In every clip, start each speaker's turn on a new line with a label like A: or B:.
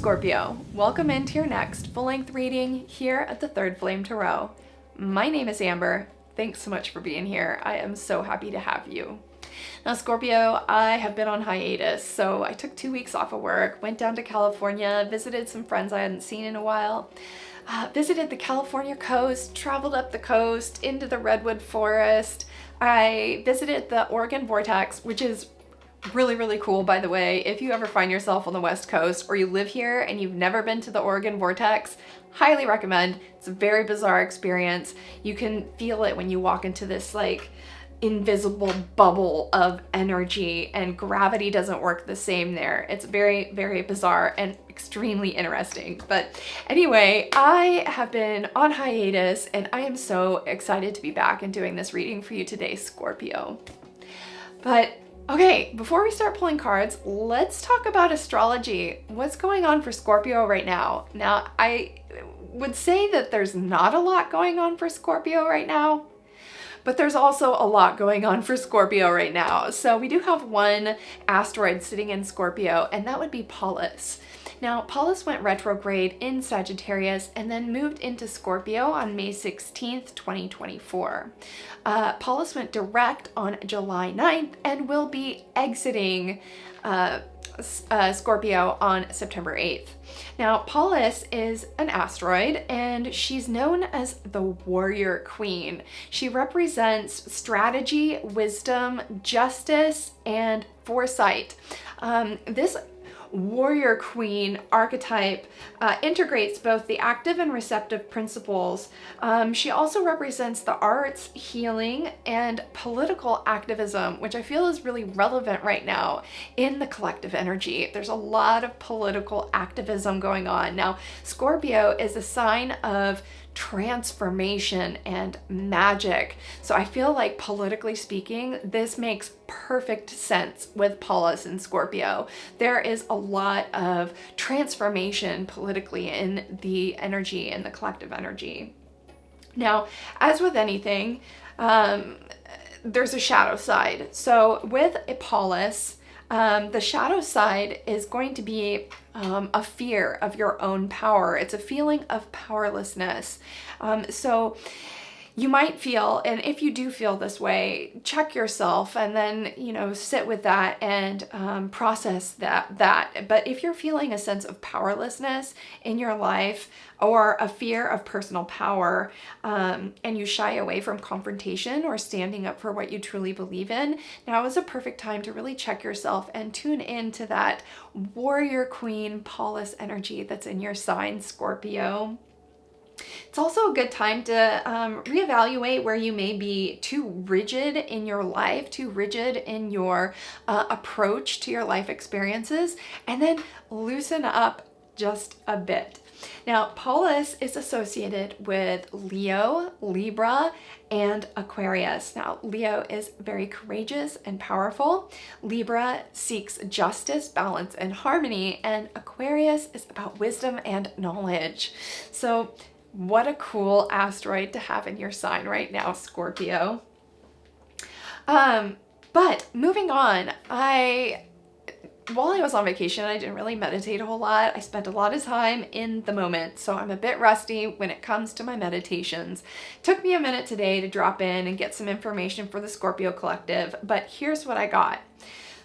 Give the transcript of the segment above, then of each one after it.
A: Scorpio, welcome into your next full-length reading here at the Third Flame Tarot. My name is Amber. Thanks so much for being here. I am so happy to have you. Now, Scorpio, I have been on hiatus, so I took 2 weeks off of work, went down to California, visited some friends I hadn't seen in a while, visited the California coast, traveled up the coast into the redwood forest. I visited the Oregon Vortex, which is really, really cool, by the way. If you ever find yourself on the West Coast or you live here and you've never been to the Oregon Vortex, highly recommend. It's a very bizarre experience. You can feel it when you walk into this like invisible bubble of energy, and gravity doesn't work the same there. It's very, very bizarre and extremely interesting. But anyway, I have been on hiatus and I am so excited to be back and doing this reading for you today, Scorpio. But okay, before we start pulling cards, let's talk about astrology. What's going on for Scorpio right now? Now, I would say that there's not a lot going on for Scorpio right now, but there's also a lot going on for Scorpio right now. So we do have one asteroid sitting in Scorpio, and that would be Pallas. Now, Pallas went retrograde in Sagittarius and then moved into Scorpio on May 16th, 2024. Pallas went direct on July 9th and will be exiting Scorpio on September 8th. Now, Pallas is an asteroid and she's known as the warrior queen. She represents strategy, wisdom, justice, and foresight. This warrior queen archetype integrates both the active and receptive principles. She also represents the arts, healing, and political activism, which I feel is really relevant right now in the collective energy. There's a lot of political activism going on. Now, Scorpio is a sign of transformation and magic. So I feel like politically speaking, this makes perfect sense with Pallas and Scorpio. There is a lot of transformation politically in the energy, in the collective energy. Now, as with anything, there's a shadow side. So with Pallas, the shadow side is going to be a fear of your own power. It's a feeling of powerlessness. So you might feel, and if you do feel this way, check yourself and then, sit with that and process that. But if you're feeling a sense of powerlessness in your life or a fear of personal power, and you shy away from confrontation or standing up for what you truly believe in, now is a perfect time to really check yourself and tune into that warrior queen Pallas energy that's in your sign, Scorpio. It's also a good time to reevaluate where you may be too rigid in your life, too rigid in your approach to your life experiences, and then loosen up just a bit. Now, Pallas is associated with Leo, Libra, and Aquarius. Now, Leo is very courageous and powerful. Libra seeks justice, balance, and harmony, and Aquarius is about wisdom and knowledge. So what a cool asteroid to have in your sign right now, Scorpio. But moving on, while I was on vacation, I didn't really meditate a whole lot. I spent a lot of time in the moment, so I'm a bit rusty when it comes to my meditations. It took me a minute today to drop in and get some information for the Scorpio Collective, but here's what I got.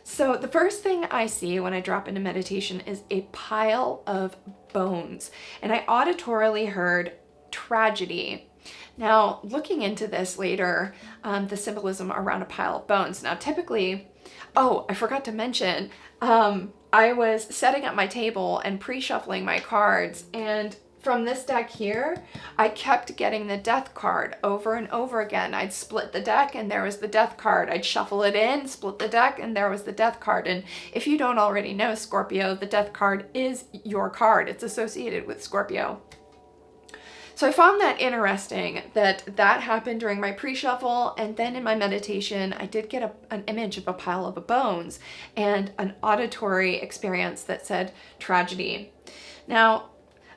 A: So the first thing I see when I drop into meditation is a pile of bones, and I auditorily heard tragedy. Now, looking into this later, the symbolism around a pile of bones. Now, typically, I forgot to mention, I was setting up my table and pre-shuffling my cards, and from this deck here, I kept getting the death card over and over again. I'd split the deck and there was the death card. I'd shuffle it in, split the deck, and there was the death card. And if you don't already know, Scorpio, the death card is your card. It's associated with Scorpio. So I found that interesting that happened during my pre-shuffle, and then in my meditation, I did get an image of a pile of bones and an auditory experience that said tragedy. Now,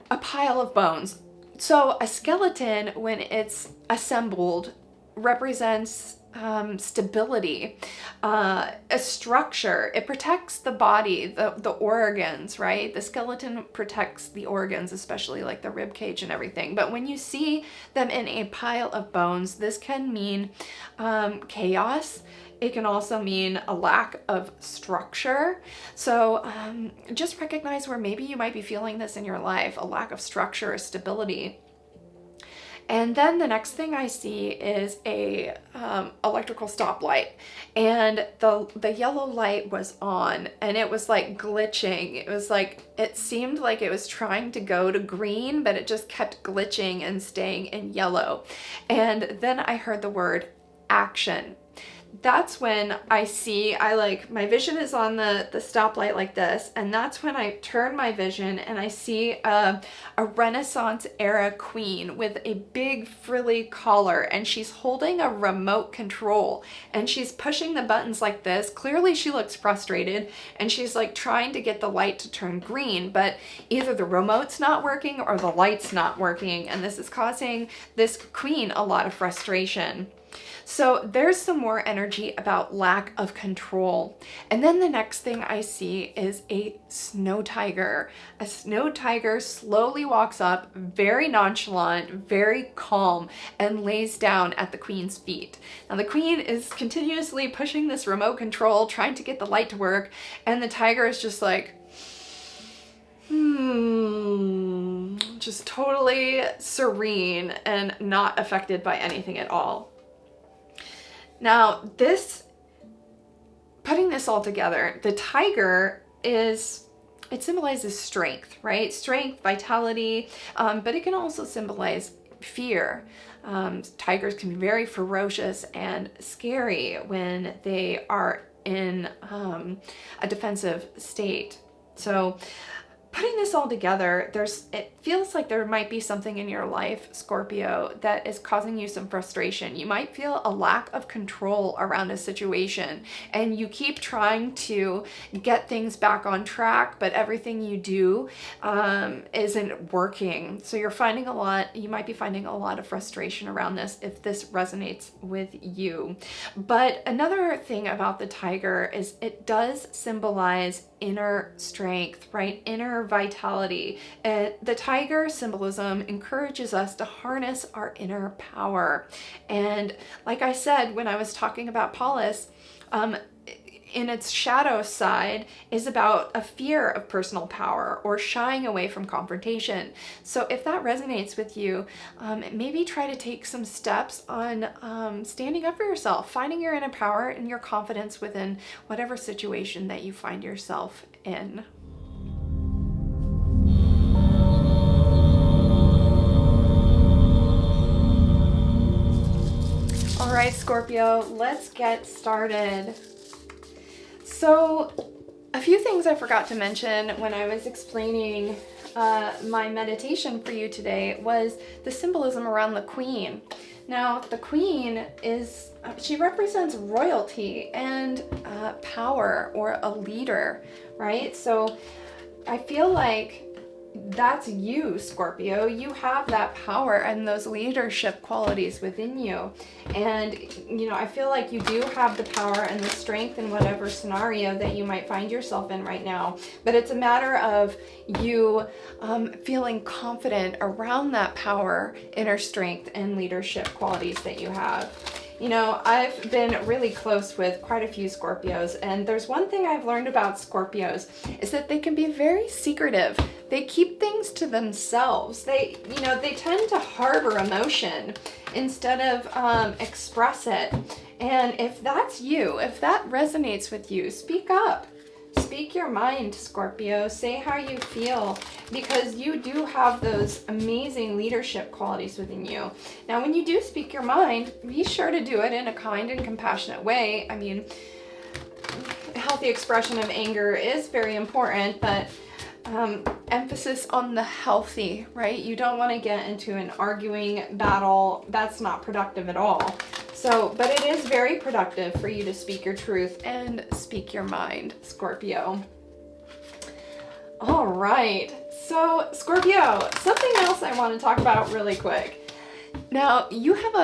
A: a pile of bones. So a skeleton, when it's assembled, represents stability, a structure. It protects the body, the organs, right? The skeleton protects the organs, especially like the rib cage and everything. But when you see them in a pile of bones, this can mean chaos. It can also mean a lack of structure. So just recognize where maybe you might be feeling this in your life, a lack of structure or stability. And then the next thing I see is a electrical stoplight, and the yellow light was on, and it was like glitching. It was like, it seemed like it was trying to go to green, but it just kept glitching and staying in yellow. And then I heard the word action. That's when my vision is on the stoplight like this, and that's when I turn my vision and I see a Renaissance era queen with a big frilly collar, and she's holding a remote control, and she's pushing the buttons like this. Clearly she looks frustrated, and she's like trying to get the light to turn green, but either the remote's not working or the light's not working, and this is causing this queen a lot of frustration. So there's some more energy about lack of control. And then the next thing I see is a snow tiger. A snow tiger slowly walks up, very nonchalant, very calm, and lays down at the queen's feet. Now the queen is continuously pushing this remote control, trying to get the light to work, and the tiger is just like, just totally serene and not affected by anything at all. Now, putting this all together, the tiger it symbolizes strength, right? Strength, vitality, but it can also symbolize fear. Tigers can be very ferocious and scary when they are in a defensive state. So putting this all together, it feels like there might be something in your life, Scorpio, that is causing you some frustration. You might feel a lack of control around a situation, and you keep trying to get things back on track, but everything you do isn't working. So you might be finding a lot of frustration around this if this resonates with you. But another thing about the tiger is it does symbolize inner strength, right? Inner vitality. The tiger symbolism encourages us to harness our inner power. And like I said, when I was talking about Paulus, in its shadow side is about a fear of personal power or shying away from confrontation. So if that resonates with you, maybe try to take some steps on standing up for yourself, finding your inner power and your confidence within whatever situation that you find yourself in. All right, Scorpio, let's get started. So a few things I forgot to mention when I was explaining my meditation for you today was the symbolism around the queen. Now, the queen she represents royalty and power, or a leader, right? So I feel like that's you, Scorpio. You have that power and those leadership qualities within you. And, I feel like you do have the power and the strength in whatever scenario that you might find yourself in right now. But it's a matter of you feeling confident around that power, inner strength, and leadership qualities that you have. I've been really close with quite a few Scorpios, and there's one thing I've learned about Scorpios is that they can be very secretive. They keep things to themselves. They tend to harbor emotion instead of express it. And if that's you, if that resonates with you, speak up. Speak your mind, Scorpio. Say how you feel, because you do have those amazing leadership qualities within you. Now, when you do speak your mind, be sure to do it in a kind and compassionate way. I mean, healthy expression of anger is very important, but emphasis on the healthy, right? You don't want to get into an arguing battle. That's not productive at all. So, but it is very productive for you to speak your truth and speak your mind, Scorpio. All right. So, Scorpio, something else I want to talk about really quick. Now, you have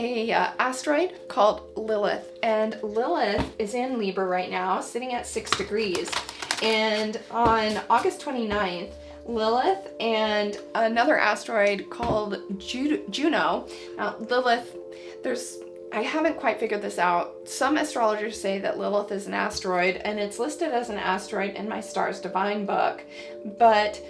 A: a asteroid called Lilith, and Lilith is in Libra right now, sitting at 6 degrees. And on August 29th, Lilith and another asteroid called Juno. Now, Lilith, I haven't quite figured this out. Some astrologers say that Lilith is an asteroid, and it's listed as an asteroid in my Stars Divine book, but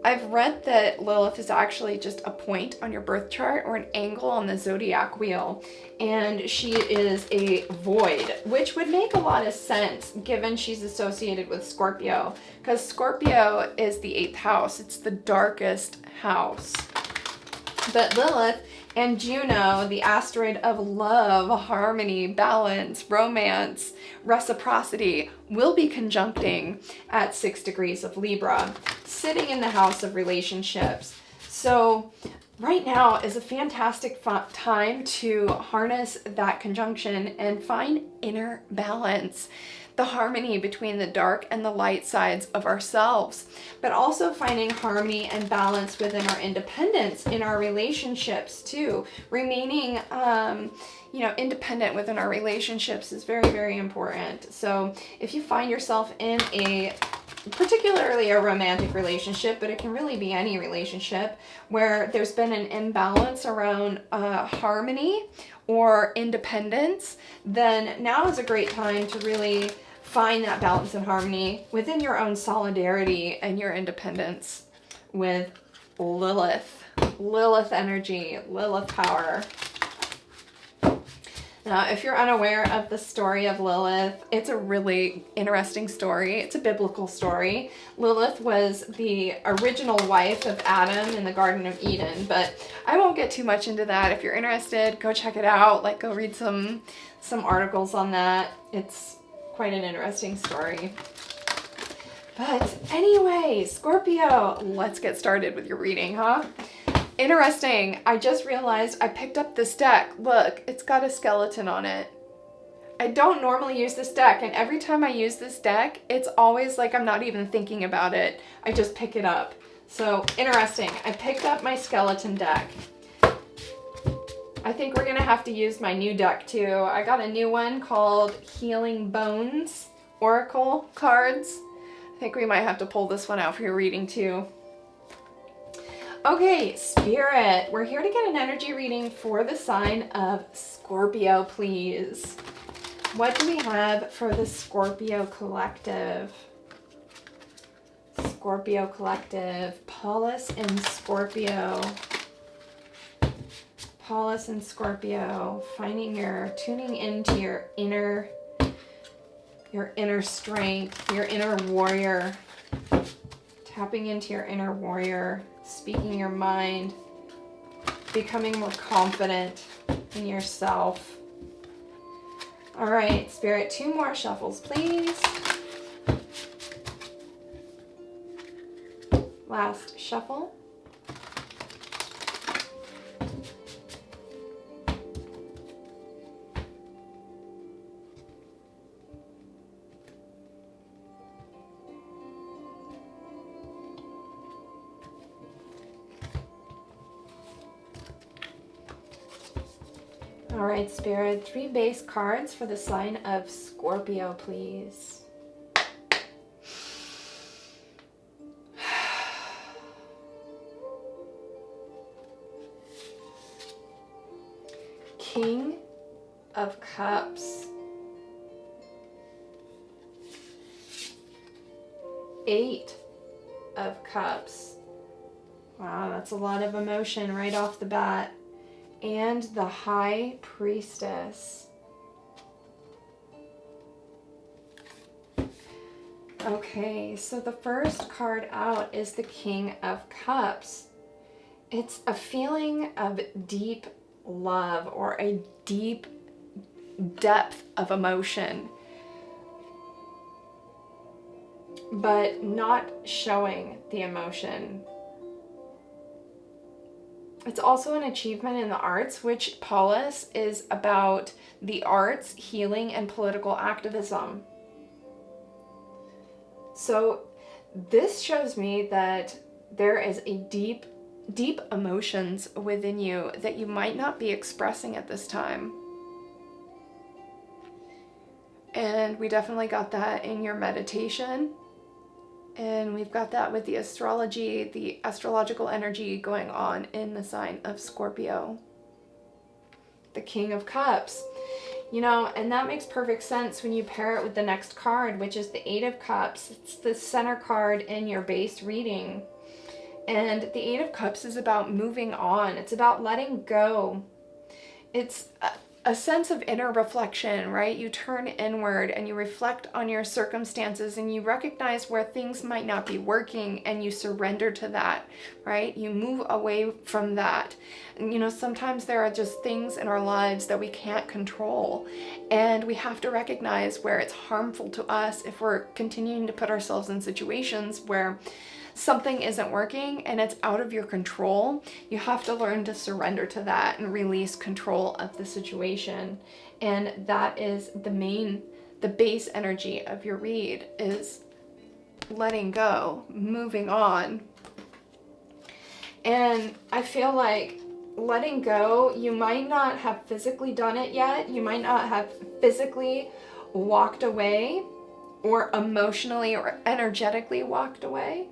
A: I've read that Lilith is actually just a point on your birth chart or an angle on the zodiac wheel, and she is a void, which would make a lot of sense given she's associated with Scorpio, because Scorpio is the 8th house. It's the darkest house. But Lilith and Juno, the asteroid of love, harmony, balance, romance, reciprocity, will be conjuncting at 6 degrees of Libra, sitting in the house of relationships. So right now is a fantastic time to harness that conjunction and find inner balance, the harmony between the dark and the light sides of ourselves, but also finding harmony and balance within our independence in our relationships too. Remaining, independent within our relationships is very, very important. So if you find yourself in particularly a romantic relationship, but it can really be any relationship where there's been an imbalance around harmony or independence, then now is a great time to really find that balance and harmony within your own solidarity and your independence with Lilith. Lilith energy, Lilith power. Now, if you're unaware of the story of Lilith, it's a really interesting story. It's a biblical story. Lilith was the original wife of Adam in the Garden of Eden, but I won't get too much into that. If you're interested, go check it out. Go read some articles on that. It's quite an interesting story. But anyway, Scorpio, let's get started with your reading, huh? Interesting. I just realized I picked up this deck. Look, it's got a skeleton on it. I don't normally use this deck, and every time I use this deck, it's always like I'm not even thinking about it. I just pick it up. So, interesting. I picked up my skeleton deck. I think we're going to have to use my new deck too. I got a new one called Healing Bones Oracle cards. I think we might have to pull this one out for your reading too. Okay, Spirit, we're here to get an energy reading for the sign of Scorpio, please. What do we have for the Scorpio collective? Scorpio collective, Paulus and Scorpio. Paulus and Scorpio, tuning into your inner strength, your inner warrior, tapping into your inner warrior, speaking your mind, becoming more confident in yourself. All right, Spirit, 2 more shuffles, please. Last shuffle. All right, Spirit, 3 base cards for the sign of Scorpio, please. King of Cups. 8 of Cups. Wow, that's a lot of emotion right off the bat. And the High Priestess. Okay, so the first card out is the King of Cups. It's a feeling of deep love or a deep depth of emotion, but not showing the emotion. It's also an achievement in the arts, which Paulus is about the arts, healing, and political activism. So this shows me that there is a deep deep emotions within you that you might not be expressing at this time. And we definitely got that in your meditation. And we've got that with the astrology, the astrological energy going on in the sign of Scorpio. The King of Cups. You know, and that makes perfect sense when you pair it with the next card, which is the Eight of Cups. It's the center card in your base reading. And the Eight of Cups is about moving on. It's about letting go. It's a sense of inner reflection, right? You turn inward and you reflect on your circumstances and you recognize where things might not be working and you surrender to that, right? You move away from that. And, you know, sometimes there are just things in our lives that we can't control, and we have to recognize where it's harmful to us if we're continuing to put ourselves in situations where something isn't working and it's out of your control. You have to learn to surrender to that and release control of the situation. And that is the base energy of your read, is letting go, moving on. And I feel like letting go, you might not have physically done it yet. You might not have physically walked away or emotionally or energetically walked away.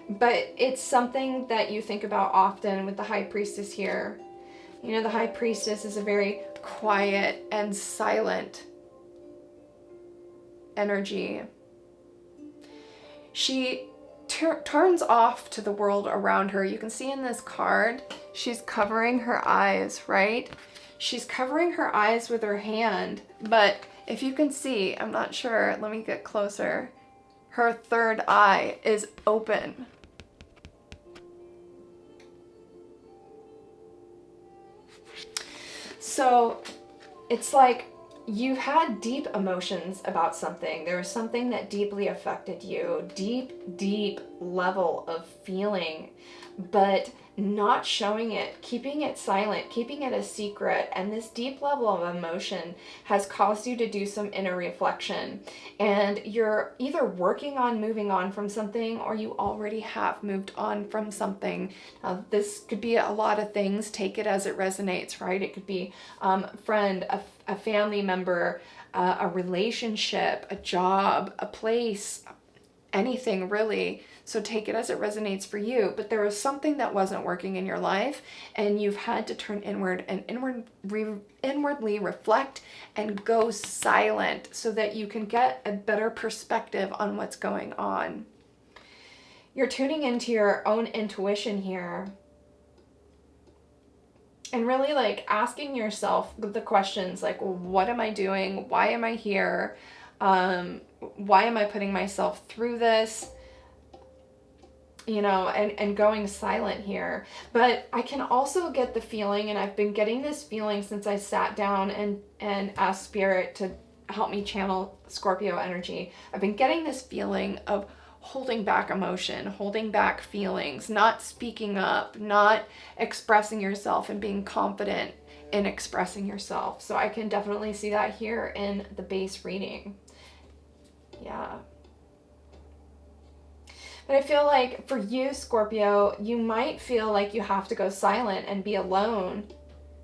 A: But it's something that you think about often with the High Priestess here. You know, the High Priestess is a very quiet and silent energy. She turns off to the world around her. You can see in this card, she's covering her eyes, right? She's covering her eyes with her hand. But if you can see, I'm not sure, let me get closer. Her third eye is open. So it's like you've had deep emotions about something. There was something that deeply affected you, deep level of feeling, but not showing it, keeping it silent, keeping it a secret. And this deep level of emotion has caused you to do some inner reflection. And you're either working on moving on from something, or you already have moved on from something. This could be a lot of things. Take it as it resonates, right? It could be a friend, a family member, a relationship, a job, a place, anything really. So take it as it resonates for you. But there was something that wasn't working in your life, and you've had to turn inward and inwardly reflect and go silent so that you can get a better perspective on what's going on. You're tuning into your own intuition here. And really like asking yourself the questions like, well, what am I doing? Why am I here? Why am I putting myself through this? You know, and going silent here. But I can also get the feeling, and I've been getting this feeling since I sat down and asked Spirit to help me channel Scorpio energy. I've been getting this feeling of holding back emotion, holding back feelings, not speaking up, not expressing yourself and being confident in expressing yourself. So I can definitely see that here in the base reading. Yeah. But I feel like for you, Scorpio, you might feel like you have to go silent and be alone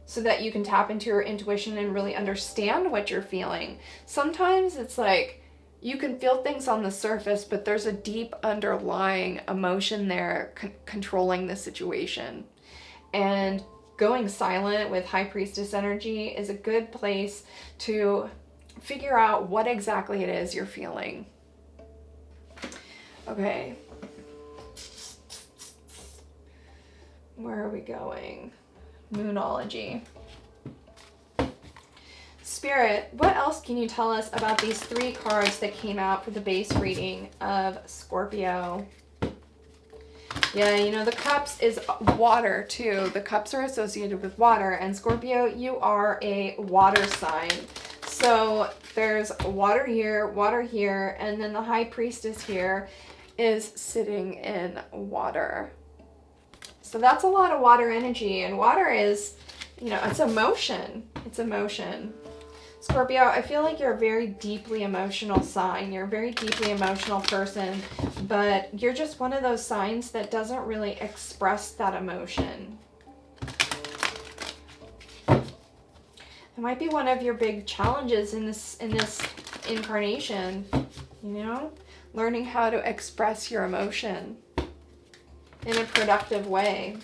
A: so that you can tap into your intuition and really understand what you're feeling. Sometimes it's like you can feel things on the surface, but there's a deep underlying emotion there controlling the situation. And going silent with High Priestess energy is a good place to figure out what exactly it is you're feeling. Okay. Where are we going? Moonology. Spirit, what else can you tell us about these three cards that came out for the base reading of Scorpio? Yeah, you know, the cups is water too. The cups are associated with water, and Scorpio, you are a water sign. So there's water here, and then the High Priestess here is sitting in water. So that's a lot of water energy, and water is, you know, it's emotion. It's emotion. Scorpio, I feel like you're a very deeply emotional sign. You're a very deeply emotional person, but you're just one of those signs that doesn't really express that emotion. It might be one of your big challenges in this incarnation, you know? Learning how to express your emotion in a productive way.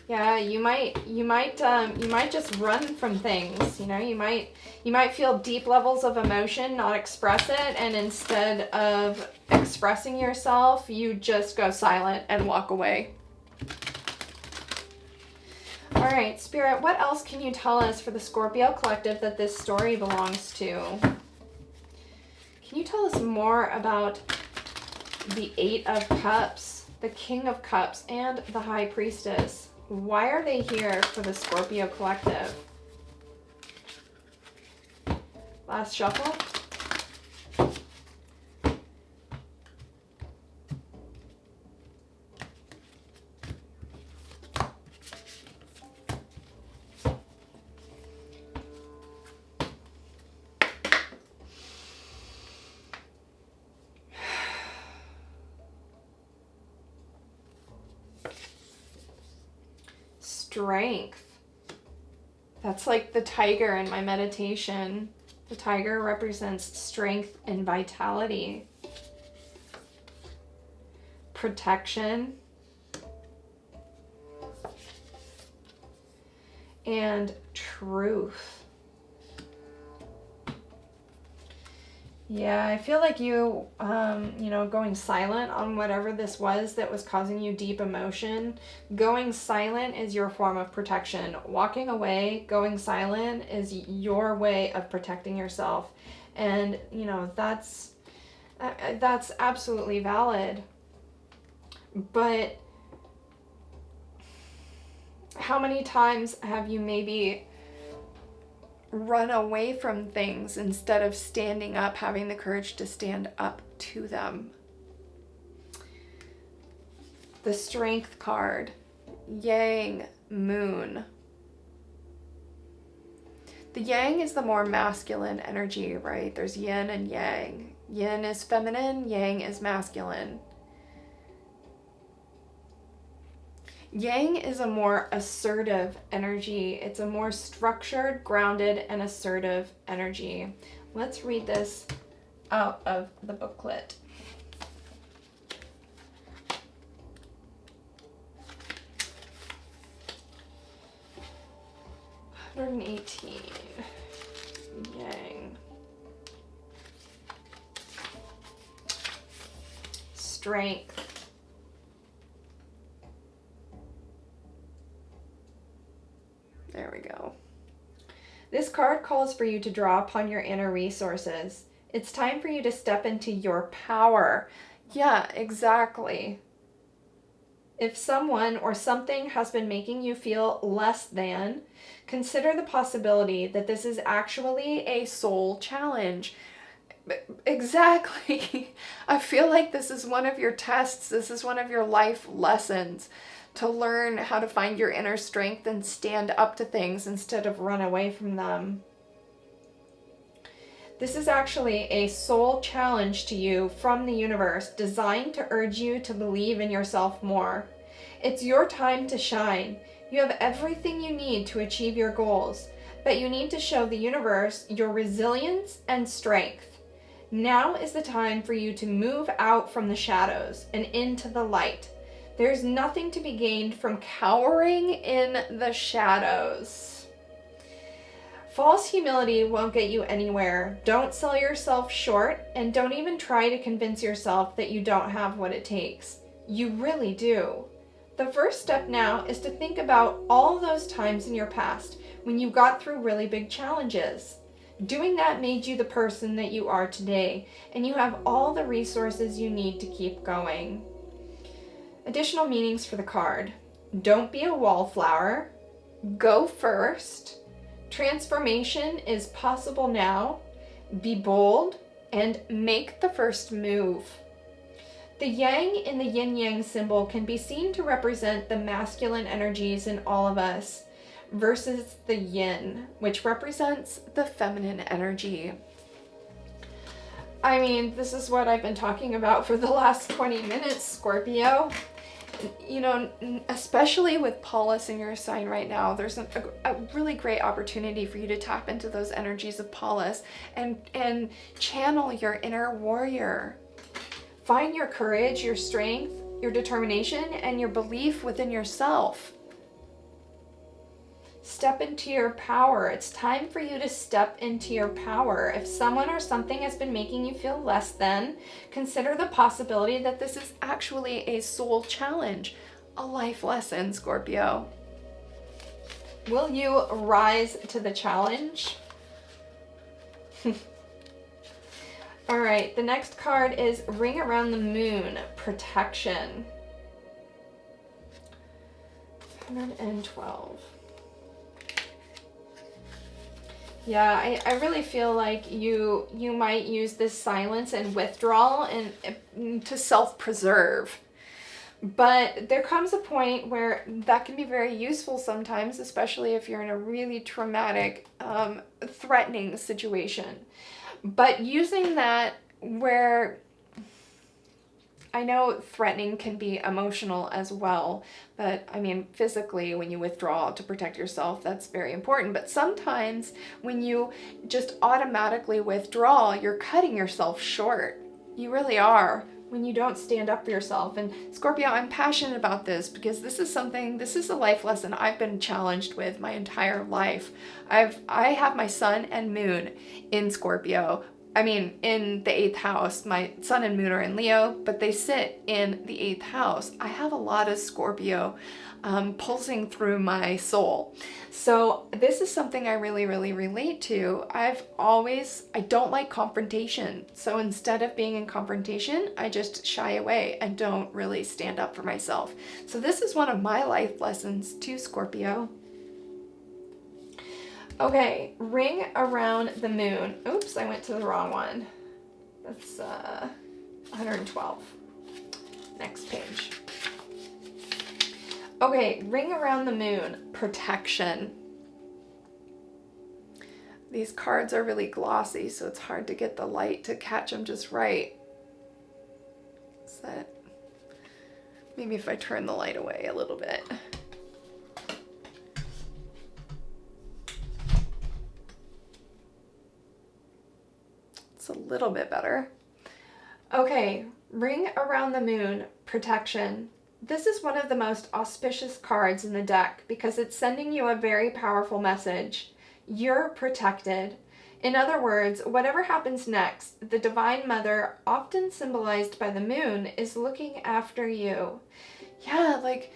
A: Yeah, you might just run from things, you know? You might feel deep levels of emotion, not express it, and instead of expressing yourself, you just go silent and walk away. All right, Spirit, what else can you tell us for the Scorpio collective that this story belongs to? Can you tell us more about the Eight of Cups, the King of Cups, and the High Priestess? Why are they here for the Scorpio collective? Last shuffle. Strength. That's like the tiger in my meditation. The tiger represents strength and vitality. Protection. And truth. Yeah, I feel like you know, going silent on whatever this was that was causing you deep emotion. Going silent is your form of protection. Walking away, going silent is your way of protecting yourself. And, you know, that's absolutely valid. But how many times have you maybe run away from things instead of standing up, having the courage to stand up to them? The Strength card, Yang, Moon. The Yang is the more masculine energy, right? There's Yin and Yang. Yin is feminine, Yang is masculine. Yang is a more assertive energy. It's a more structured, grounded, and assertive energy. Let's read this out of the booklet. $118. Yang. Strength. There we go. This card calls for you to draw upon your inner resources. It's time for you to step into your power. Yeah, exactly. If someone or something has been making you feel less than, consider the possibility that this is actually a soul challenge. Exactly. I feel like this is one of your tests. This is one of your life lessons. To learn how to find your inner strength and stand up to things instead of run away from them. This is actually a soul challenge to you from the universe, designed to urge you to believe in yourself more. It's your time to shine. You have everything you need to achieve your goals, but you need to show the universe your resilience and strength. Now is the time for you to move out from the shadows and into the light. There's nothing to be gained from cowering in the shadows. False humility won't get you anywhere. Don't sell yourself short, and don't even try to convince yourself that you don't have what it takes. You really do. The first step now is to think about all those times in your past when you got through really big challenges. Doing that made you the person that you are today, and you have all the resources you need to keep going. Additional meanings for the card. Don't be a wallflower. Go first. Transformation is possible now. Be bold and make the first move. The yang in the yin-yang symbol can be seen to represent the masculine energies in all of us. versus the yin, which represents the feminine energy. I mean, this is what I've been talking about for the last 20 minutes, Scorpio. You know, especially with Paulus in your sign right now, there's a really great opportunity for you to tap into those energies of Paulus and channel your inner warrior. Find your courage, your strength, your determination, and your belief within yourself. Step into your power. It's time for you to step into your power. If someone or something has been making you feel less than, consider the possibility that this is actually a soul challenge, a life lesson, Scorpio. Will you rise to the challenge? All right, the next card is Ring Around the Moon, Protection. 112. Yeah, I really feel like you might use this silence and withdrawal and to self-preserve. But there comes a point where that can be very useful sometimes, especially if you're in a really traumatic, threatening situation. But using that where, I know threatening can be emotional as well, but I mean, physically, when you withdraw to protect yourself, that's very important. But sometimes when you just automatically withdraw, you're cutting yourself short. You really are, when you don't stand up for yourself. And Scorpio, I'm passionate about this because this is a life lesson I've been challenged with my entire life. I have my sun and moon in Scorpio. I mean, in the 8th house. My sun and moon are in Leo, but they sit in the 8th house. I have a lot of Scorpio pulsing through my soul. So this is something I really, really relate to. I don't like confrontation. So instead of being in confrontation, I just shy away and don't really stand up for myself. So this is one of my life lessons too, Scorpio. Okay, Ring Around the Moon. Oops, I went to the wrong one. That's 112. Next page. Okay, Ring Around the Moon, Protection. These cards are really glossy, so it's hard to get the light to catch them just right. So maybe if I turn the light away a little bit. A little bit better. Okay, Ring Around the Moon, Protection. This is one of the most auspicious cards in the deck because it's sending you a very powerful message. You're protected. In other words, whatever happens next, the Divine Mother, often symbolized by the moon, is looking after you. Yeah, like,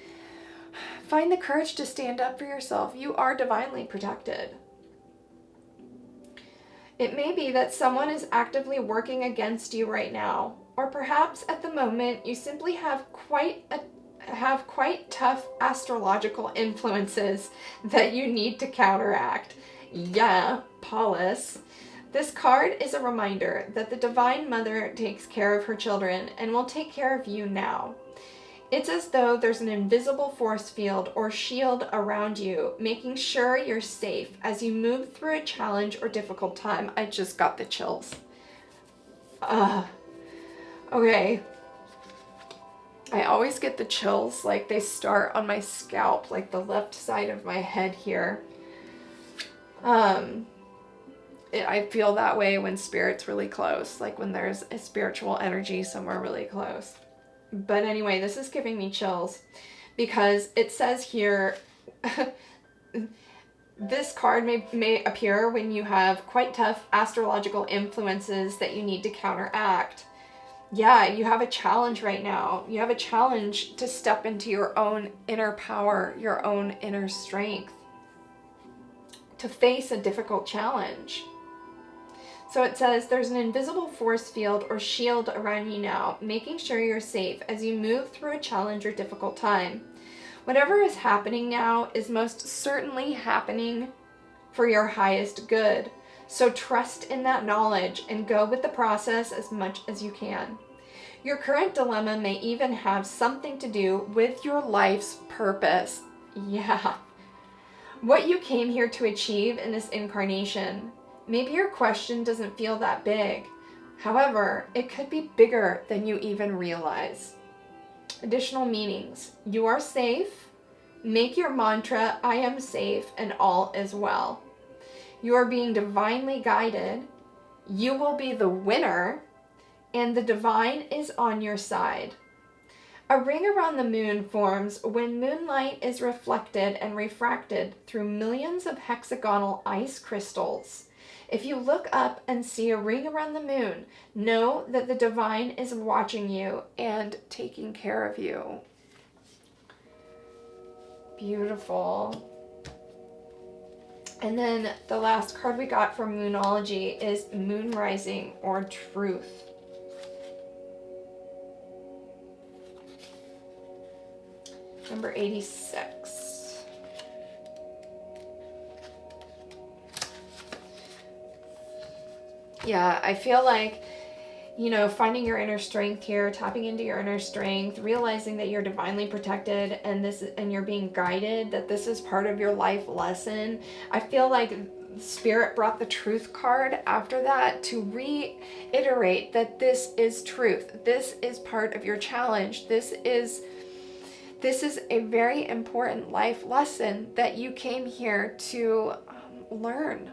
A: find the courage to stand up for yourself. You are divinely protected. It may be that someone is actively working against you right now, or perhaps at the moment you simply have quite tough astrological influences that you need to counteract. Yeah, Paulus. This card is a reminder that the Divine Mother takes care of her children and will take care of you now. It's as though there's an invisible force field or shield around you, making sure you're safe as you move through a challenge or difficult time. I just got the chills. Okay. I always get the chills, like they start on my scalp, like the left side of my head here. I feel that way when spirit's really close, like when there's a spiritual energy somewhere really close. But anyway, this is giving me chills because it says here, this card may appear when you have quite tough astrological influences that you need to counteract. Yeah, you have a challenge right now. You have a challenge to step into your own inner power, your own inner strength, to face a difficult challenge. So it says, there's an invisible force field or shield around you now, making sure you're safe as you move through a challenge or difficult time. Whatever is happening now is most certainly happening for your highest good. So trust in that knowledge and go with the process as much as you can. Your current dilemma may even have something to do with your life's purpose. Yeah. what you came here to achieve in this incarnation. Maybe your question doesn't feel that big. However, it could be bigger than you even realize. Additional meanings. You are safe. Make your mantra, I am safe and all is well. You are being divinely guided. You will be the winner, and the divine is on your side. A ring around the moon forms when moonlight is reflected and refracted through millions of hexagonal ice crystals. If you look up and see a ring around the moon, know that the divine is watching you and taking care of you. Beautiful. And then the last card we got from Moonology is Moon Rising or Truth. Number 86. Yeah, I feel like, finding your inner strength here, tapping into your inner strength, realizing that you're divinely protected and you're being guided, that this is part of your life lesson. I feel like Spirit brought the Truth card after that to reiterate that this is truth. This is part of your challenge. This is a very important life lesson that you came here to learn.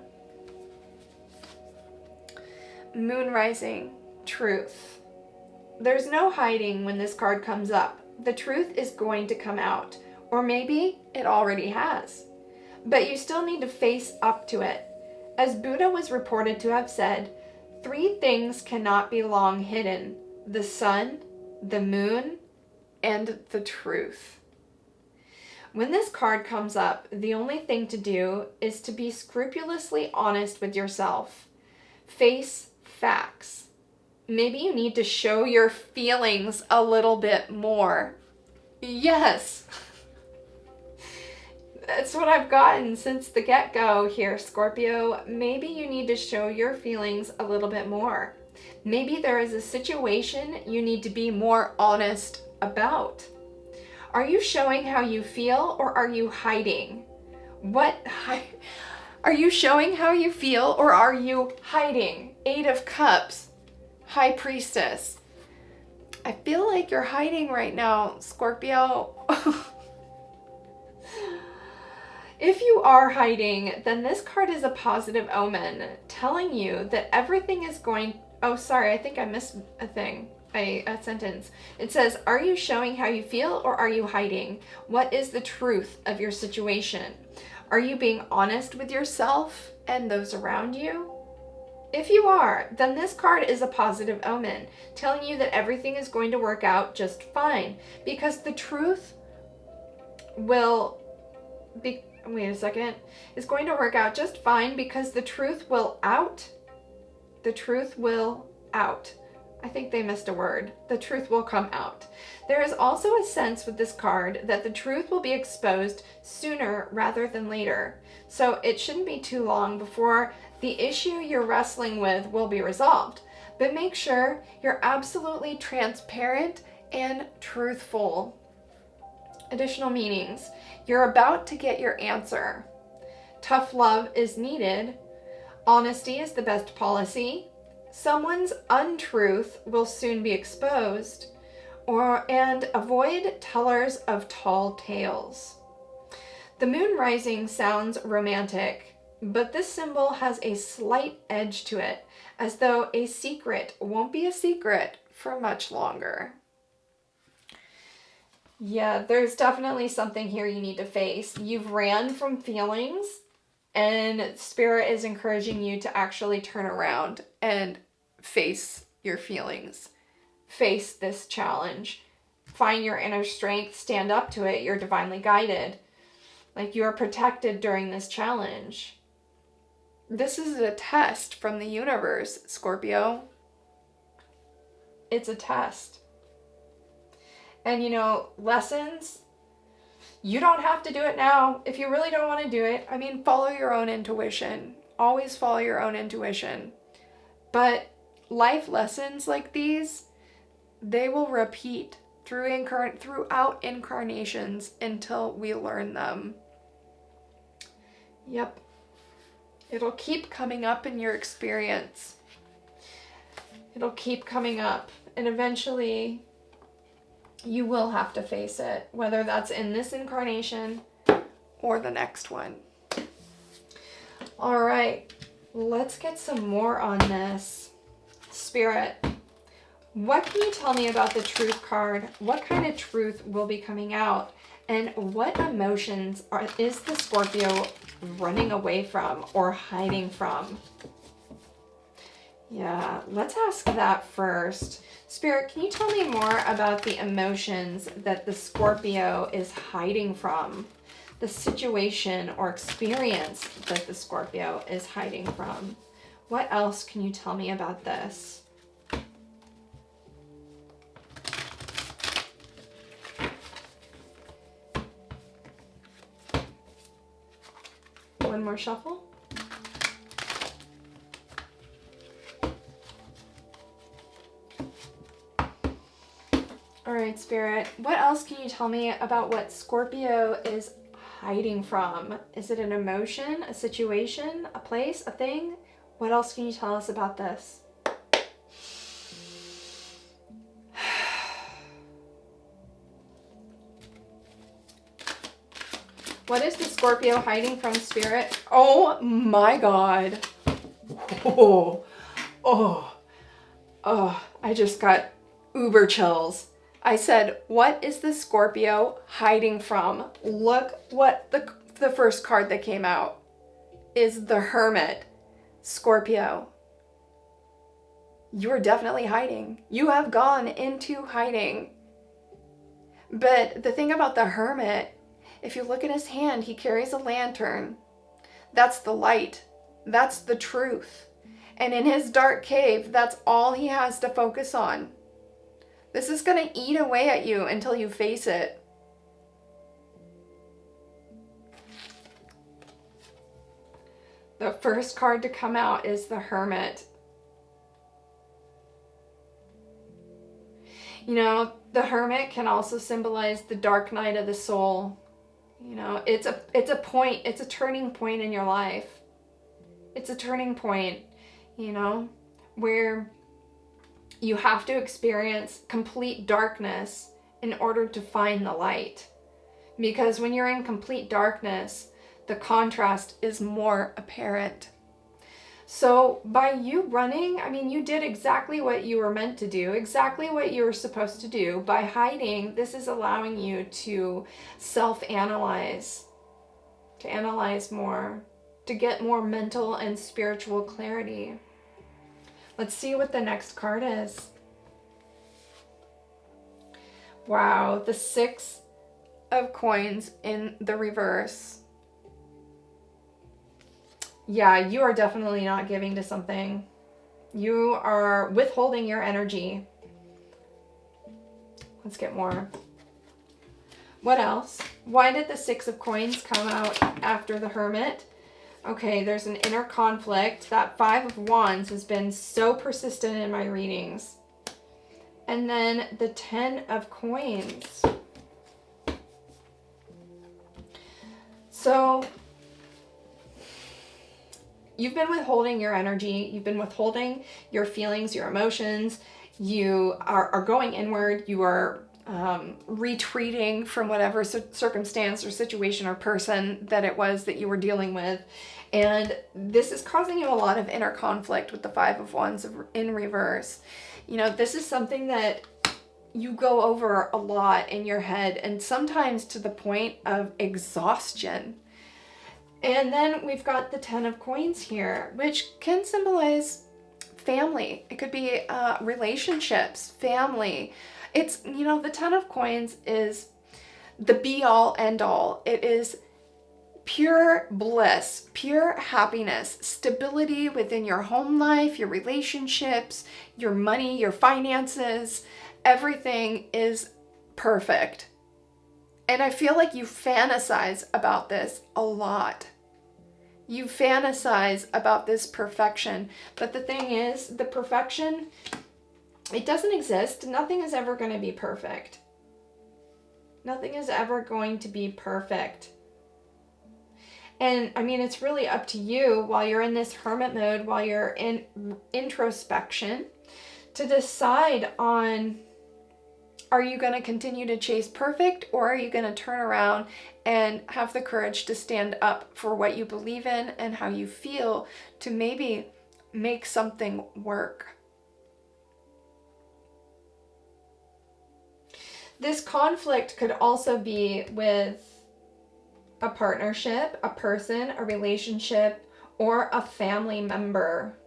A: Moon Rising, Truth. There's no hiding when this card comes up. The truth is going to come out, or maybe it already has. But you still need to face up to it. As Buddha was reported to have said, 3 things cannot be long hidden: the sun, the moon, and the truth. When this card comes up, the only thing to do is to be scrupulously honest with yourself. Face facts. Maybe you need to show your feelings a little bit more. Yes. That's what I've gotten since the get-go here, Scorpio. Maybe you need to show your feelings a little bit more. Maybe there is a situation you need to be more honest about. Are you showing how you feel, or are you hiding? Are you showing how you feel, or are you hiding? 8 of Cups, High Priestess. I feel like you're hiding right now, Scorpio. If you are hiding, then this card is a positive omen, telling you that everything is going... Oh, sorry, I think I missed a thing. A sentence. It says, are you showing how you feel, or are you hiding? What is the truth of your situation? Are you being honest with yourself and those around you? If you are, then this card is a positive omen, telling you that everything is going to work out just fine, because the truth will be... Wait a second. Is going to work out just fine because the truth will out. The truth will out. I think they missed a word. The truth will come out. There is also a sense with this card that the truth will be exposed sooner rather than later. So it shouldn't be too long before the issue you're wrestling with will be resolved. But make sure you're absolutely transparent and truthful. Additional meanings. You're about to get your answer. Tough love is needed. Honesty is the best policy. Someone's untruth will soon be exposed. And avoid tellers of tall tales. The moon rising sounds romantic, but this symbol has a slight edge to it, as though a secret won't be a secret for much longer. Yeah, there's definitely something here you need to face. You've ran from feelings, and Spirit is encouraging you to actually turn around and face your feelings. Face this challenge. Find your inner strength, stand up to it. You're divinely guided. Like, you are protected during this challenge. This is a test from the universe, Scorpio. It's a test. And lessons, you don't have to do it now. If you really don't want to do it, follow your own intuition. Always follow your own intuition. But life lessons like these, they will repeat throughout incarnations until we learn them. Yep. It'll keep coming up in your experience. It'll keep coming up. And eventually, you will have to face it. Whether that's in this incarnation or the next one. All right. Let's get some more on this. Spirit, what can you tell me about the truth card? What kind of truth will be coming out? And what emotions is the Scorpio running away from or hiding from? Yeah, let's ask that first. Spirit, can you tell me more about the emotions that the Scorpio is hiding from? The situation or experience that the Scorpio is hiding from? What else can you tell me about this? One more shuffle. All right, Spirit. What else can you tell me about what Scorpio is hiding from? Is it an emotion, a situation, a place, a thing? What else can you tell us about this? What is the Scorpio hiding from, Spirit? Oh my God. Oh, I just got uber chills. I said, what is the Scorpio hiding from? Look what the first card that came out is the Hermit. Scorpio, you're definitely hiding. You have gone into hiding. But the thing about the Hermit, if you look at his hand, he carries a lantern. That's the light. That's the truth. And in his dark cave, that's all he has to focus on. This is going to eat away at you until you face it. The first card to come out is the Hermit. You know, the Hermit can also symbolize the dark night of the soul. You know, it's a point, it's a turning point in your life. It's a turning point, you know, where you have to experience complete darkness in order to find the light. Because when you're in complete darkness, the contrast is more apparent. So by you running, I mean, you did exactly what you were meant to do, exactly what you were supposed to do. By hiding, this is allowing you to self-analyze, to analyze more, to get more mental and spiritual clarity. Let's see what the next card is. Wow, the Six of Coins in the reverse. Yeah, you are definitely not giving to something. You are withholding your energy. Let's get more. What else? Why did the Six of Coins come out after the Hermit? Okay, there's an inner conflict. That Five of Wands has been so persistent in my readings. And then the Ten of Coins. So you've been withholding your energy. You've been withholding your feelings, your emotions. You are going inward. You are retreating from whatever circumstance or situation or person that it was that you were dealing with. And this is causing you a lot of inner conflict with the Five of Wands in reverse. You know, this is something that you go over a lot in your head, and sometimes to the point of exhaustion. And then we've got the Ten of Coins here, which can symbolize family. It could be relationships, family. It's, you know, the Ten of Coins is the be-all, end-all. It is pure bliss, pure happiness, stability within your home life, your relationships, your money, your finances. Everything is perfect. And I feel like you fantasize about this a lot. You fantasize about this perfection. But the thing is, the perfection, it doesn't exist. Nothing is ever going to be perfect. Nothing is ever going to be perfect. And I mean, it's really up to you while you're in this hermit mode, while you're in introspection, to decide on, are you going to continue to chase perfect, or are you going to turn around and have the courage to stand up for what you believe in and how you feel to maybe make something work? This conflict could also be with a partnership, a person, a relationship, or a family member.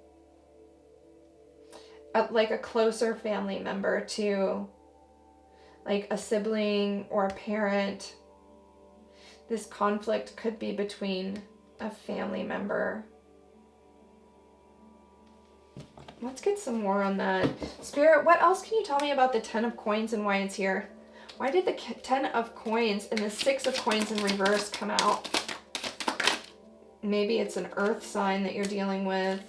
A: Like a closer family member to, like a sibling or a parent. This conflict could be between a family member. Let's get some more on that. Spirit, what else can you tell me about the 10 of coins and why it's here? Why did the 10 of coins and the 6 of coins in reverse come out? Maybe it's an earth sign that you're dealing with.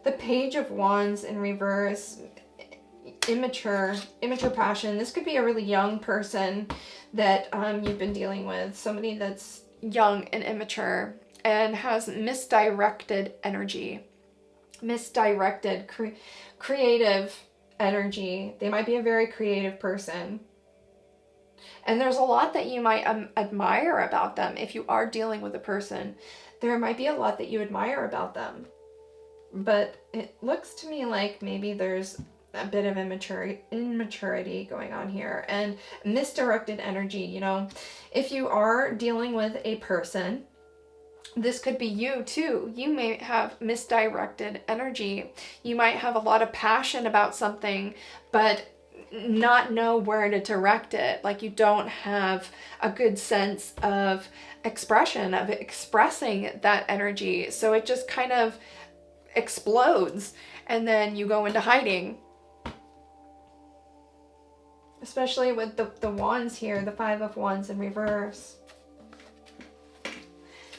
A: The page of wands in reverse, immature passion. This could be a really young person that you've been dealing with. Somebody that's young and immature and has misdirected energy. Misdirected creative energy. They might be a very creative person. And there's a lot that you might admire about them. If you are dealing with a person, there might be a lot that you admire about them. But it looks to me like maybe there's a bit of immaturity going on here and misdirected energy. You know, if you are dealing with a person, this could be you too. You may have misdirected energy. You might have a lot of passion about something, but not know where to direct it. Like you don't have a good sense of expression, of expressing that energy. So it just kind of explodes and then you go into hiding. Especially with the wands here, the 5 of wands in reverse.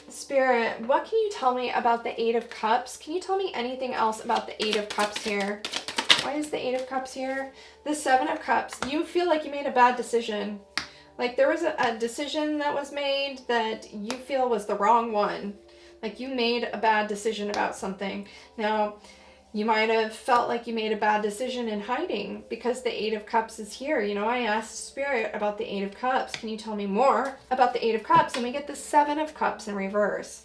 A: Spirit, what can you tell me about the 8 of cups? Can you tell me anything else about the 8 of cups here? Why is the 8 of cups here? The 7 of cups. You feel like you made a bad decision. Like there was a decision that was made that you feel was the wrong one. Like you made a bad decision about something. Now, you might have felt like you made a bad decision in hiding because the 8 of cups is here. You know, I asked Spirit about the 8 of cups. Can you tell me more about the 8 of cups? And we get the 7 of cups in reverse.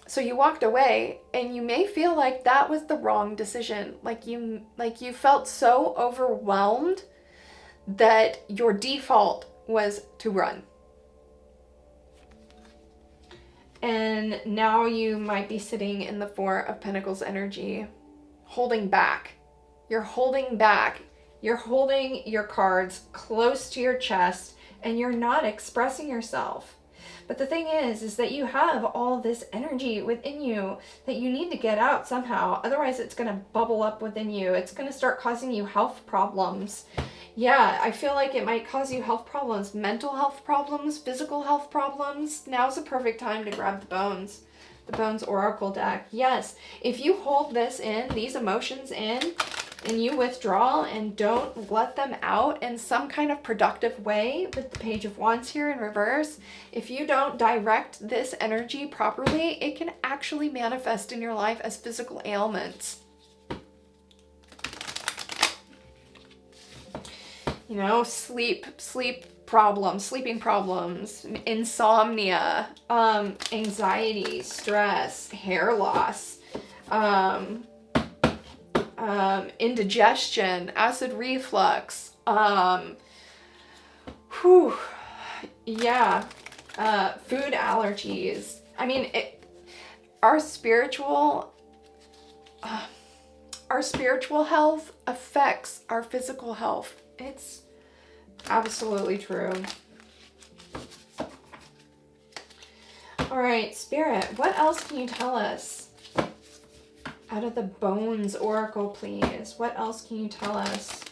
A: So you walked away and you may feel like that was the wrong decision. Like you felt so overwhelmed that your default was to run. And now you might be sitting in the 4 of Pentacles energy, holding back. You're holding back. You're holding your cards close to your chest and you're not expressing yourself. But the thing is that you have all this energy within you that you need to get out somehow. Otherwise, it's going to bubble up within you. It's going to start causing you health problems. Yeah, I feel like it might cause you health problems, mental health problems, physical health problems. Now's the perfect time to grab the Bones Oracle deck. Yes, if you hold this in, these emotions in, and you withdraw and don't let them out in some kind of productive way with the Page of Wands here in reverse, if you don't direct this energy properly, it can actually manifest in your life as physical ailments. You know, sleeping problems, insomnia, anxiety, stress, hair loss, indigestion, acid reflux, food allergies. I mean, our spiritual health affects our physical health. It's absolutely true. All right, Spirit, what else can you tell us? Out of the Bones Oracle, please. What else can you tell us?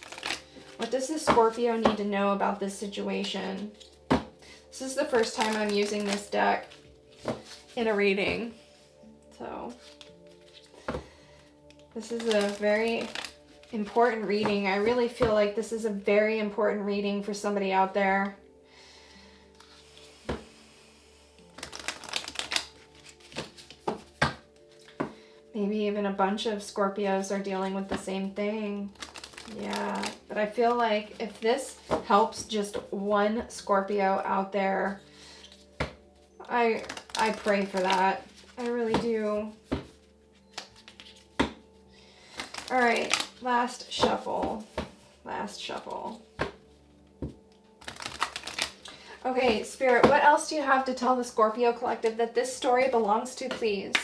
A: What does the Scorpio need to know about this situation? This is the first time I'm using this deck in a reading. So, this is a very important reading. I really feel like this is a very important reading for somebody out there. Maybe even a bunch of Scorpios are dealing with the same thing. Yeah, but I feel like if this helps just one Scorpio out there, I pray for that. I really do. All right, last shuffle. Last shuffle. Okay, Spirit, what else do you have to tell the Scorpio collective that this story belongs to, please?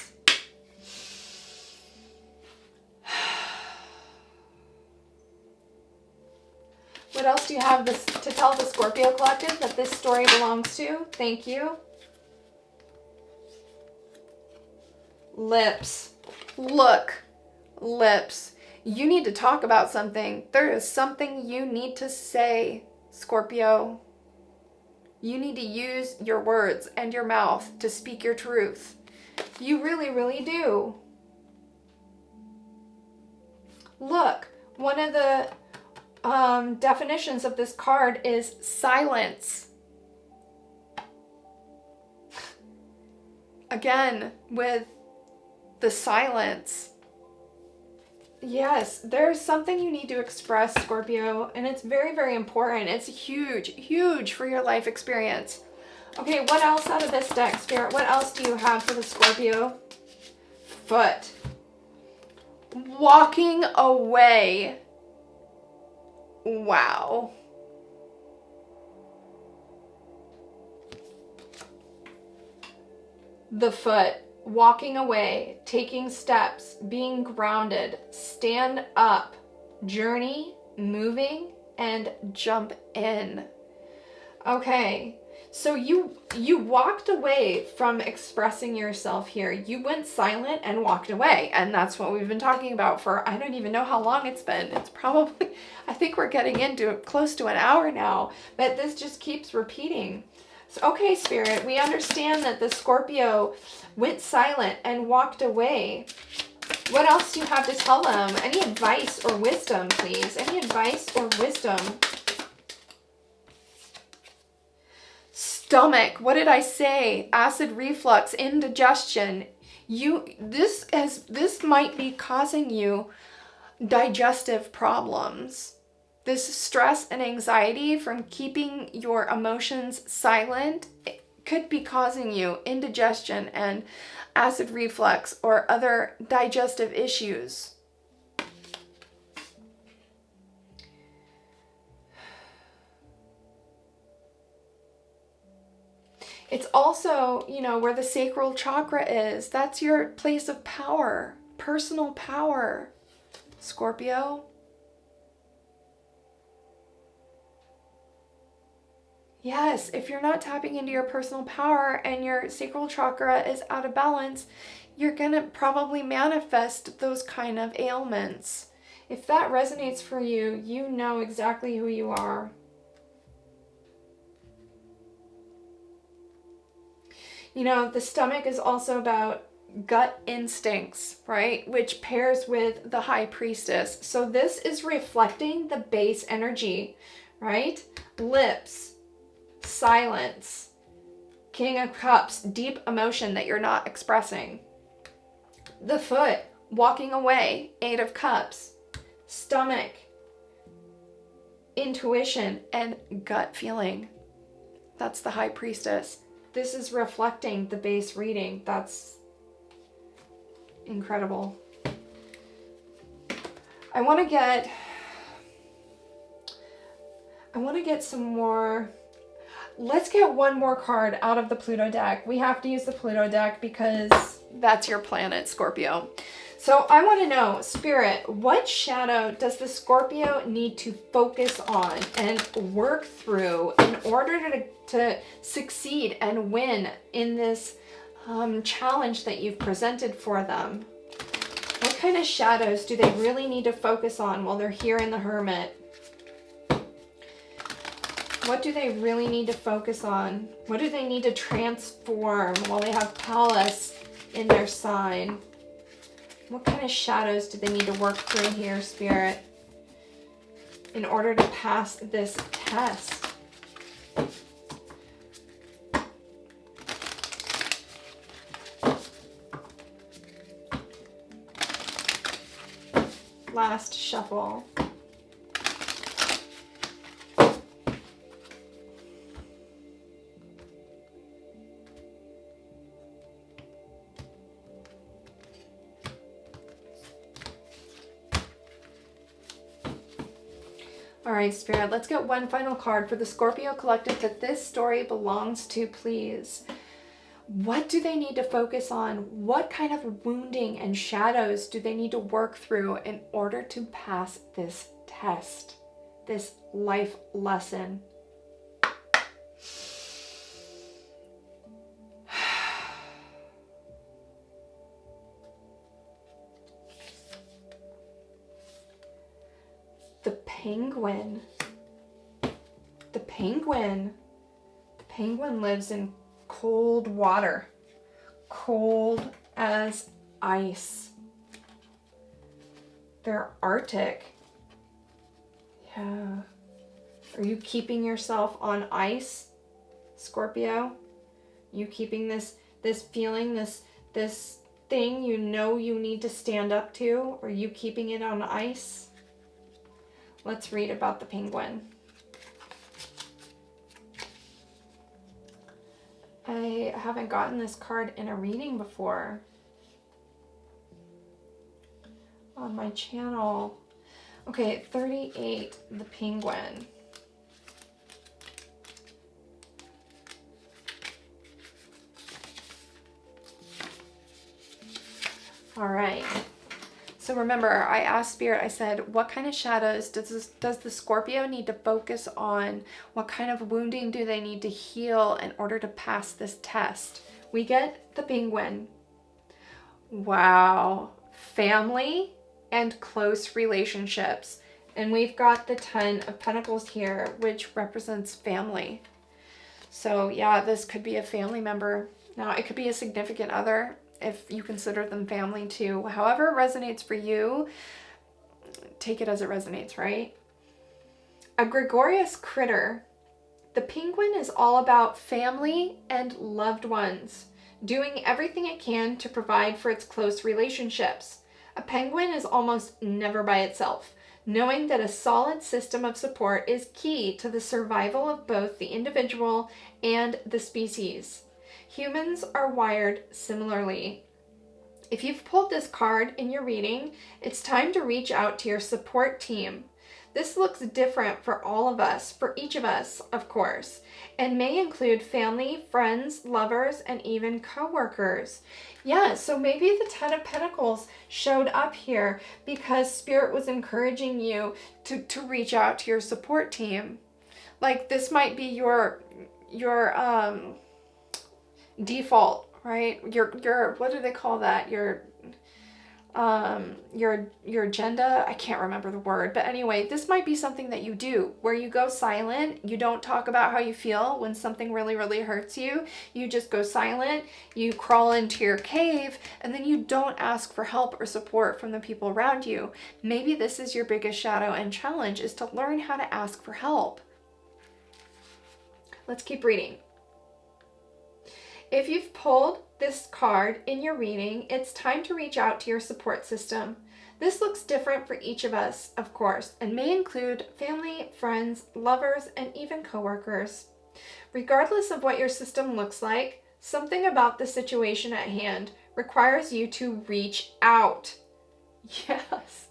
A: What else do you have to tell the Scorpio collective that this story belongs to? Thank you. Lips. Look, lips. You need to talk about something. There is something you need to say, Scorpio. You need to use your words and your mouth to speak your truth. You really, really do. Look, one of the definitions of this card is silence. Again, with the silence. Yes, there's something you need to express, Scorpio, and it's very, very important. It's huge, huge for your life experience. Okay, what else out of this deck, Spirit? What else do you have for the Scorpio? Foot. Walking away. Wow. The foot. Walking away, taking steps, being grounded, stand up, journey, moving, and jump in. Okay, so you walked away from expressing yourself here. You went silent and walked away, and that's what we've been talking about for, I don't even know how long it's been. It's probably, I think we're getting into close to an hour now, but this just keeps repeating. So, okay, Spirit, we understand that the Scorpio went silent and walked away. What else do you have to tell them? Any advice or wisdom, please? Any advice or wisdom? Stomach. What did I say? Acid reflux, indigestion. This might be causing you digestive problems. This stress and anxiety from keeping your emotions silent could be causing you indigestion and acid reflux or other digestive issues. It's also, where the sacral chakra is. That's your place of power, personal power, Scorpio. Yes, if you're not tapping into your personal power and your sacral chakra is out of balance, you're going to probably manifest those kind of ailments. If that resonates for you, you know exactly who you are. The stomach is also about gut instincts, right? Which pairs with the High Priestess. So this is reflecting the base energy, right? Lips. Silence. King of Cups, deep emotion that you're not expressing. The foot, walking away, Eight of Cups. Stomach, intuition, and gut feeling. That's the High Priestess. This is reflecting the base reading. That's incredible. I want to get some more. Let's get one more card out of the Pluto deck. We have to use the Pluto deck because that's your planet, Scorpio. So I want to know, Spirit, what shadow does the Scorpio need to focus on and work through in order to succeed and win in this challenge that you've presented for them? What kind of shadows do they really need to focus on while they're here in the Hermit? What do they really need to focus on? What do they need to transform while they have Pallas in their sign? What kind of shadows do they need to work through here, Spirit, in order to pass this test? last shuffle. All right, Spirit, let's get one final card for the Scorpio collective that this story belongs to, please. What do they need to focus on? What kind of wounding and shadows do they need to work through in order to pass this test, this life lesson? The penguin. The penguin. The penguin lives in cold water. Cold as ice. They're Arctic. Yeah. Are you keeping yourself on ice, Scorpio? You keeping this feeling, this thing you know you need to stand up to? Are you keeping it on ice? Let's read about the penguin. I haven't gotten this card in a reading before on my channel. Okay, 38, the penguin. All right. So remember, I asked Spirit, I said, what kind of shadows does the Scorpio need to focus on? What kind of wounding do they need to heal in order to pass this test? We get the penguin. Wow. Family and close relationships. And we've got the 10 of Pentacles here, which represents family. So yeah, this could be a family member. Now, it could be a significant other, if you consider them family too. However it resonates for you, take it as it resonates, right? A gregarious critter. The penguin is all about family and loved ones, doing everything it can to provide for its close relationships. A penguin is almost never by itself, knowing that a solid system of support is key to the survival of both the individual and the species. Humans are wired similarly. If you've pulled this card in your reading, it's time to reach out to your support team. This looks different for all of us, for each of us, of course, and may include family, friends, lovers, and even co-workers. Yeah, so maybe the 10 of Pentacles showed up here because Spirit was encouraging you to reach out to your support team. Like, this might be your default, right? Your what do they call that? Your agenda. I can't remember the word, but anyway, this might be something that you do where you go silent. You don't talk about how you feel when something really, really hurts you. You just go silent. You crawl into your cave, and then you don't ask for help or support from the people around you. Maybe this is your biggest shadow and challenge, is to learn how to ask for help. Let's keep reading. If you've pulled this card in your reading, it's time to reach out to your support system. This looks different for each of us, of course, and may include family, friends, lovers, and even coworkers. Regardless of what your system looks like, something about the situation at hand requires you to reach out. Yes.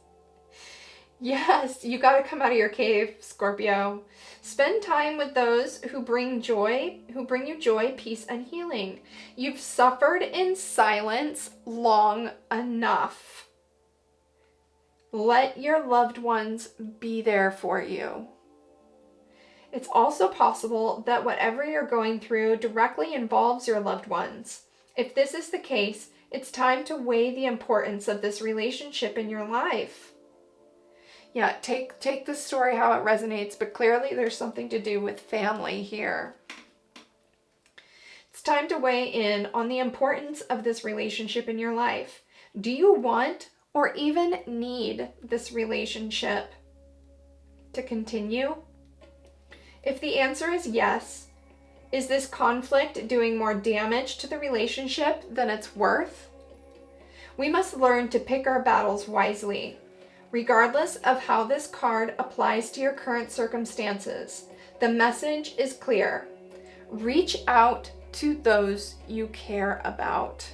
A: Yes, you got to come out of your cave, Scorpio. Spend time with those who bring you joy, peace, and healing. You've suffered in silence long enough. Let your loved ones be there for you. It's also possible that whatever you're going through directly involves your loved ones. If this is the case, it's time to weigh the importance of this relationship in your life. Yeah, take the story how it resonates, but clearly there's something to do with family here. It's time to weigh in on the importance of this relationship in your life. Do you want or even need this relationship to continue? If the answer is yes, is this conflict doing more damage to the relationship than it's worth? We must learn to pick our battles wisely. Regardless of how this card applies to your current circumstances, the message is clear. Reach out to those you care about.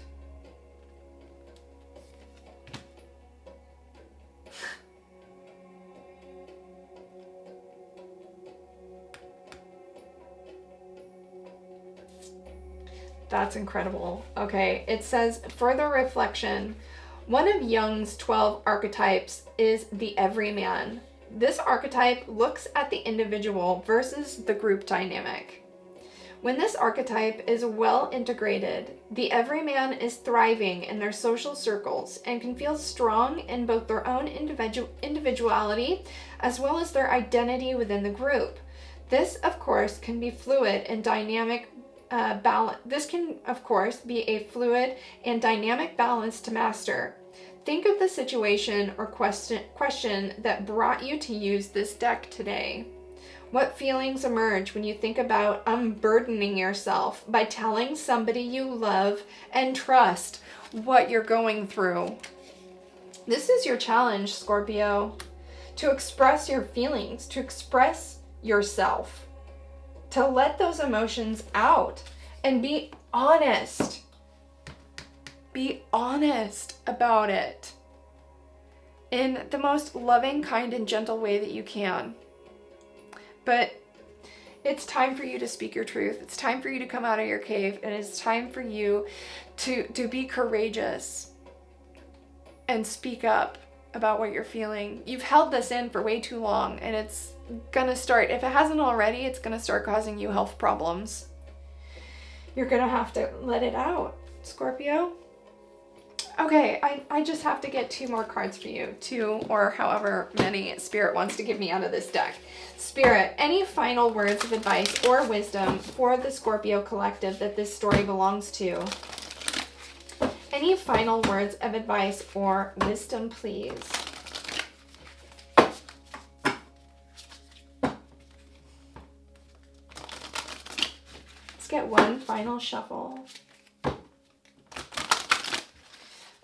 A: That's incredible. Okay, it says further reflection. One of Jung's 12 archetypes is the everyman. This archetype looks at the individual versus the group dynamic. When this archetype is well integrated, the everyman is thriving in their social circles and can feel strong in both their own individuality as well as their identity within the group. This, of course, can be fluid and dynamic balance. This can, of course, be a fluid and dynamic balance to master. Think of the situation or question that brought you to use this deck today. What feelings emerge when you think about unburdening yourself by telling somebody you love and trust what you're going through? This is your challenge, Scorpio, to express your feelings, to express yourself, to let those emotions out and be honest. Be honest about it in the most loving, kind, and gentle way that you can. But it's time for you to speak your truth. It's time for you to come out of your cave, and it's time for you to be courageous and speak up about what you're feeling. You've held this in for way too long, and it's gonna start, if it hasn't already, it's gonna start causing you health problems. You're gonna have to let it out, Scorpio. Okay, I just have to get 2 more cards for you. 2 or however many Spirit wants to give me out of this deck. Spirit, any final words of advice or wisdom for the Scorpio collective that this story belongs to? Any final words of advice or wisdom, please? Let's get one final shuffle.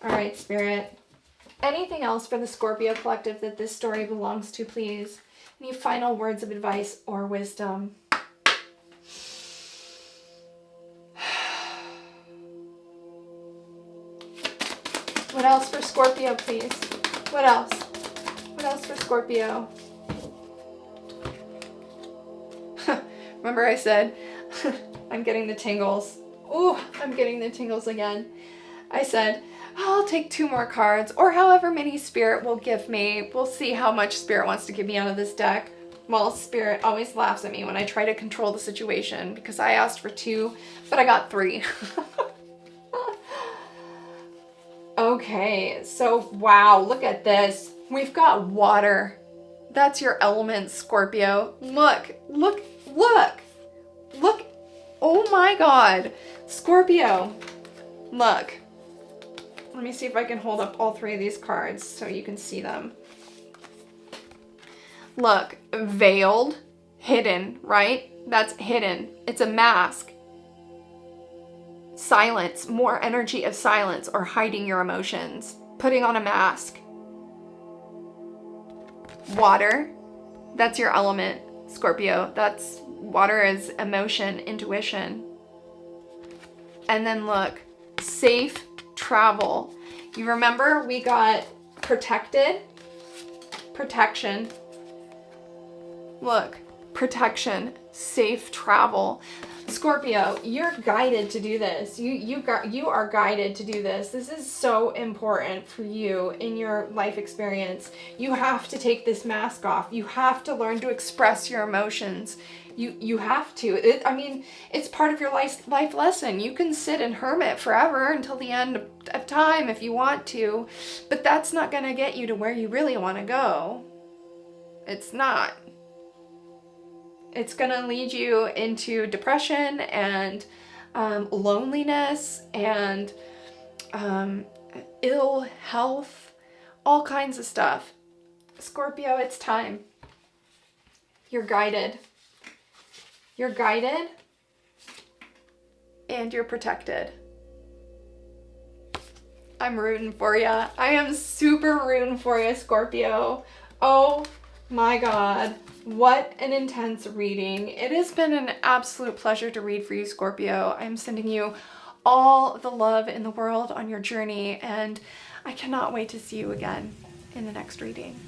A: All right, Spirit. Anything else for the Scorpio collective that this story belongs to, please? Any final words of advice or wisdom? What else for Scorpio, please? What else? What else for Scorpio? Remember I said, I'm getting the tingles. Ooh, I'm getting the tingles again. I said, I'll take 2 more cards, or however many Spirit will give me. We'll see how much Spirit wants to give me out of this deck. Well, Spirit always laughs at me when I try to control the situation because I asked for 2, but I got 3. Okay, so wow, look at this. We've got water. That's your element, Scorpio. Look, look, look, look. Oh my God, Scorpio, look. Let me see if I can hold up all 3 of these cards so you can see them. Look, veiled, hidden, right? That's hidden. It's a mask. Silence, more energy of silence or hiding your emotions. Putting on a mask. Water, that's your element, Scorpio. That's water is emotion, intuition. And then look, safe travel. You remember we got protected, protection. Look, protection, safe travel. Scorpio, you're guided to do this. You are guided to do this. This is so important for you in your life experience. You have to take this mask off. You have to learn to express your emotions. You have to. It's part of your life lesson. You can sit and hermit forever until the end of time if you want to, but that's not going to get you to where you really want to go. It's not. It's going to lead you into depression and loneliness and ill health, all kinds of stuff. Scorpio, it's time. You're guided. You're guided and you're protected. I'm rooting for you. I am super rooting for you, Scorpio. Oh my God. What an intense reading. It has been an absolute pleasure to read for you, Scorpio. I'm sending you all the love in the world on your journey, and I cannot wait to see you again in the next reading.